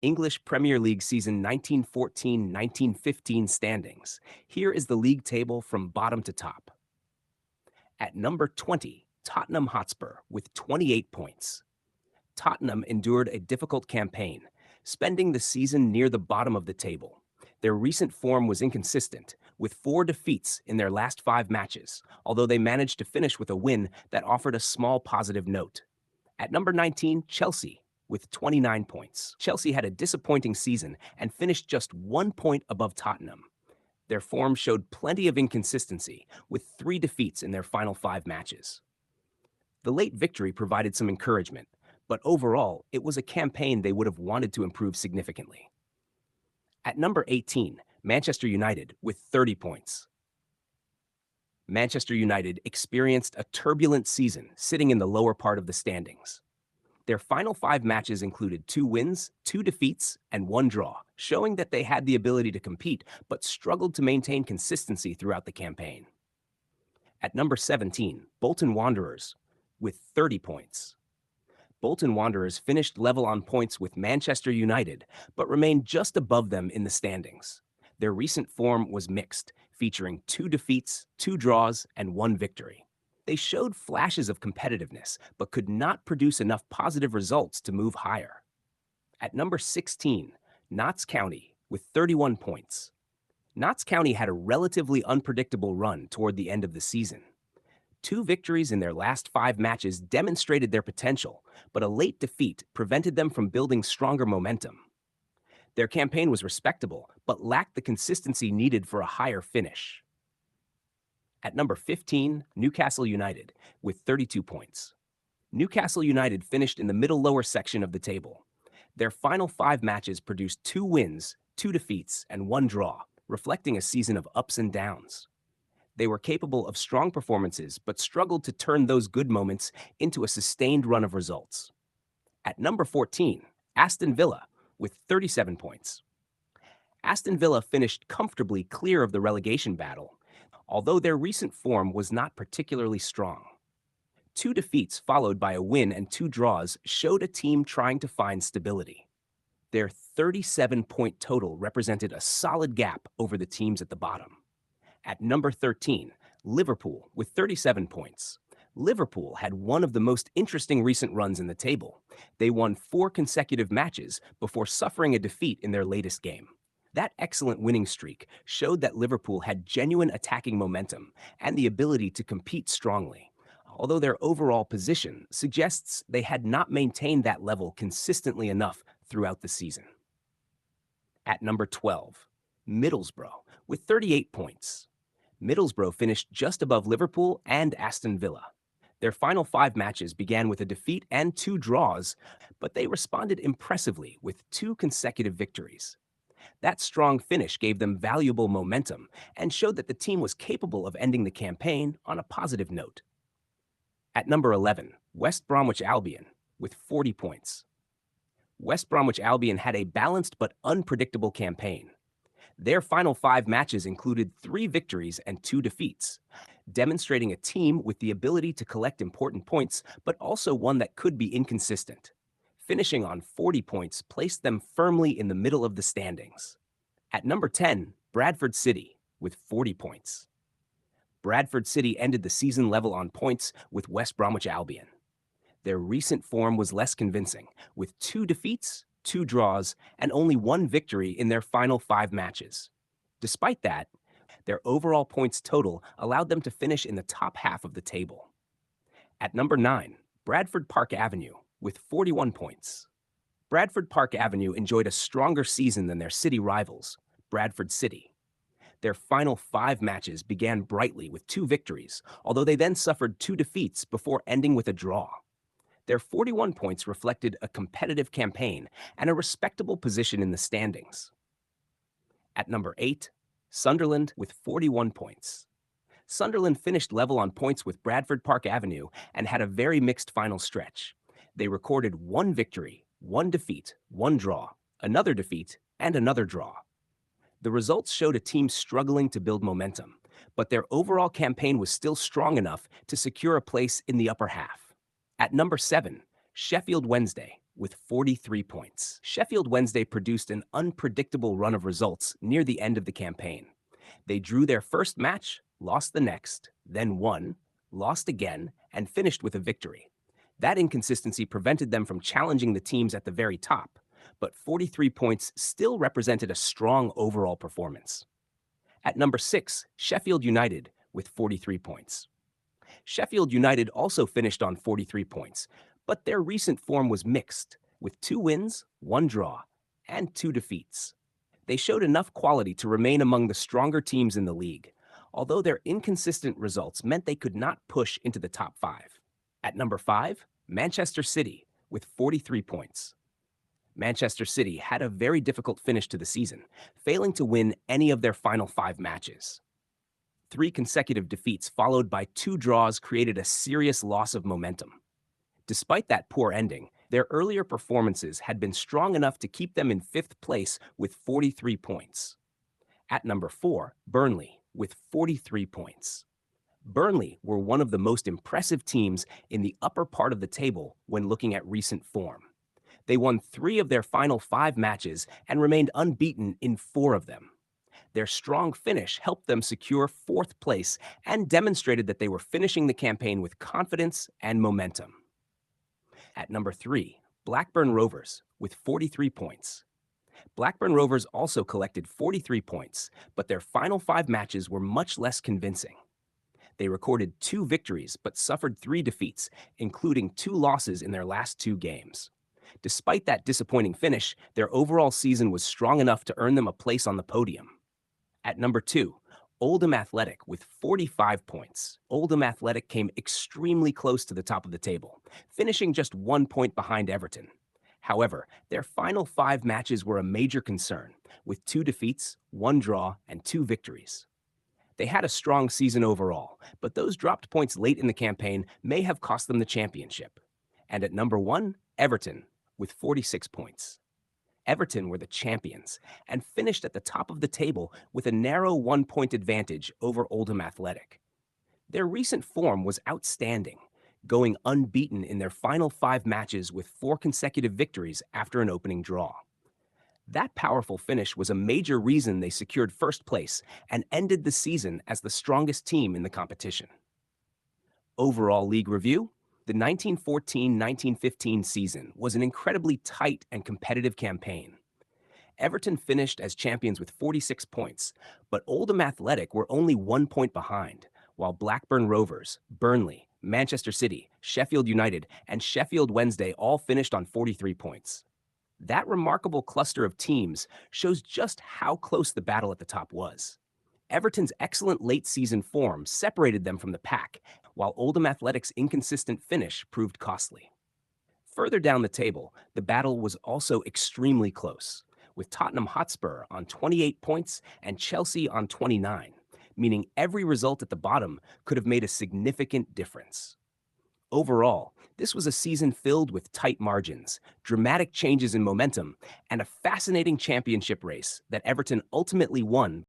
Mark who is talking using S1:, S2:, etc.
S1: English Premier League season 1914-1915 standings. Here is the league table from bottom to top. At number 20, Tottenham Hotspur with 28 points. Tottenham endured a difficult campaign, spending the season near the bottom of the table. Their recent form was inconsistent, with 4 defeats in their last 5 matches, although they managed to finish with a win that offered a small positive note. At number 19, Chelsea, with 29 points. Chelsea had a disappointing season and finished just 1 point above Tottenham. Their form showed plenty of inconsistency, with 3 defeats in their final 5 matches. The late victory provided some encouragement, but overall, it was a campaign they would have wanted to improve significantly. At number 18, Manchester United, with 30 points. Manchester United experienced a turbulent season, sitting in the lower part of the standings. Their final 5 matches included 2 wins, 2 defeats, and 1 draw, showing that they had the ability to compete but struggled to maintain consistency throughout the campaign. At number 17, Bolton Wanderers, with 30 points. Bolton Wanderers finished level on points with Manchester United, but remained just above them in the standings. Their recent form was mixed, featuring 2 defeats, 2 draws, and 1 victory. They showed flashes of competitiveness, but could not produce enough positive results to move higher. At number 16, Notts County, with 31 points. Notts County had a relatively unpredictable run toward the end of the season. 2 victories in their last 5 matches demonstrated their potential, but a late defeat prevented them from building stronger momentum. Their campaign was respectable, but lacked the consistency needed for a higher finish. At number 15, Newcastle United, with 32 points. Newcastle United finished in the middle lower section of the table. Their final 5 matches produced 2 wins, 2 defeats, and 1 draw, reflecting a season of ups and downs. They were capable of strong performances, but struggled to turn those good moments into a sustained run of results. At number 14, Aston Villa, with 37 points. Aston Villa finished comfortably clear of the relegation battle, although their recent form was not particularly strong. 2 defeats followed by a win and 2 draws showed a team trying to find stability. Their 37-point total represented a solid gap over the teams at the bottom. At number 13, Liverpool, with 37 points. Liverpool had one of the most interesting recent runs in the table. They won 4 consecutive matches before suffering a defeat in their latest game. That excellent winning streak showed that Liverpool had genuine attacking momentum and the ability to compete strongly, although their overall position suggests they had not maintained that level consistently enough throughout the season. At number 12, Middlesbrough, with 38 points. Middlesbrough finished just above Liverpool and Aston Villa. Their final 5 matches began with a defeat and 2 draws, but they responded impressively with 2 consecutive victories. That strong finish gave them valuable momentum and showed that the team was capable of ending the campaign on a positive note. At number 11, West Bromwich Albion, with 40 points. West Bromwich Albion had a balanced but unpredictable campaign. Their final 5 matches included 3 victories and 2 defeats, demonstrating a team with the ability to collect important points, but also one that could be inconsistent. Finishing on 40 points placed them firmly in the middle of the standings. At number 10, Bradford City, with 40 points. Bradford City ended the season level on points with West Bromwich Albion. Their recent form was less convincing, with 2 defeats, 2 draws, and only 1 victory in their final 5 matches. Despite that, their overall points total allowed them to finish in the top half of the table. At number 9, Bradford Park Avenue, with 41 points. Bradford Park Avenue enjoyed a stronger season than their city rivals, Bradford City. Their final 5 matches began brightly with 2 victories, although they then suffered 2 defeats before ending with a draw. Their 41 points reflected a competitive campaign and a respectable position in the standings. At number 8, Sunderland, with 41 points. Sunderland finished level on points with Bradford Park Avenue and had a very mixed final stretch. They recorded 1 victory, 1 defeat, 1 draw, another defeat, and another draw. The results showed a team struggling to build momentum, but their overall campaign was still strong enough to secure a place in the upper half. At number 7, Sheffield Wednesday, with 43 points. Sheffield Wednesday produced an unpredictable run of results near the end of the campaign. They drew their first match, lost the next, then won, lost again, and finished with a victory. That inconsistency prevented them from challenging the teams at the very top, but 43 points still represented a strong overall performance. At number 6, Sheffield United with 43 points. Sheffield United also finished on 43 points, but their recent form was mixed, with 2 wins, 1 draw, and 2 defeats. They showed enough quality to remain among the stronger teams in the league, although their inconsistent results meant they could not push into the top 5. At number 5, Manchester City with 43 points. Manchester City had a very difficult finish to the season, failing to win any of their final 5 matches. 3 consecutive defeats followed by 2 draws created a serious loss of momentum. Despite that poor ending, their earlier performances had been strong enough to keep them in 5th place with 43 points. At number 4, Burnley with 43 points. Burnley were one of the most impressive teams in the upper part of the table when looking at recent form. They won 3 of their final 5 matches and remained unbeaten in 4 of them. Their strong finish helped them secure 4th place and demonstrated that they were finishing the campaign with confidence and momentum. At number 3, Blackburn Rovers with 43 points. Blackburn Rovers also collected 43 points, but their final 5 matches were much less convincing. They recorded 2 victories but suffered 3 defeats, including 2 losses in their last 2 games. Despite that disappointing finish, their overall season was strong enough to earn them a place on the podium. At number 2, Oldham Athletic with 45 points. Oldham Athletic came extremely close to the top of the table, finishing just 1 point behind Everton. However, their final 5 matches were a major concern, with 2 defeats, 1 draw, and 2 victories. They had a strong season overall, but those dropped points late in the campaign may have cost them the championship. And at number 1, Everton with 46 points. Everton were the champions and finished at the top of the table with a narrow 1-point advantage over Oldham Athletic. Their recent form was outstanding, going unbeaten in their final 5 matches with 4 consecutive victories after an opening draw. That powerful finish was a major reason they secured 1st place and ended the season as the strongest team in the competition. Overall league review: the 1914-1915 season was an incredibly tight and competitive campaign. Everton finished as champions with 46 points, but Oldham Athletic were only 1 point behind, while Blackburn Rovers, Burnley, Manchester City, Sheffield United, and Sheffield Wednesday all finished on 43 points. That remarkable cluster of teams shows just how close the battle at the top was. Everton's excellent late-season form separated them from the pack, while Oldham Athletic's inconsistent finish proved costly. Further down the table, the battle was also extremely close, with Tottenham Hotspur on 28 points and Chelsea on 29, meaning every result at the bottom could have made a significant difference. Overall, this was a season filled with tight margins, dramatic changes in momentum, and a fascinating championship race that Everton ultimately won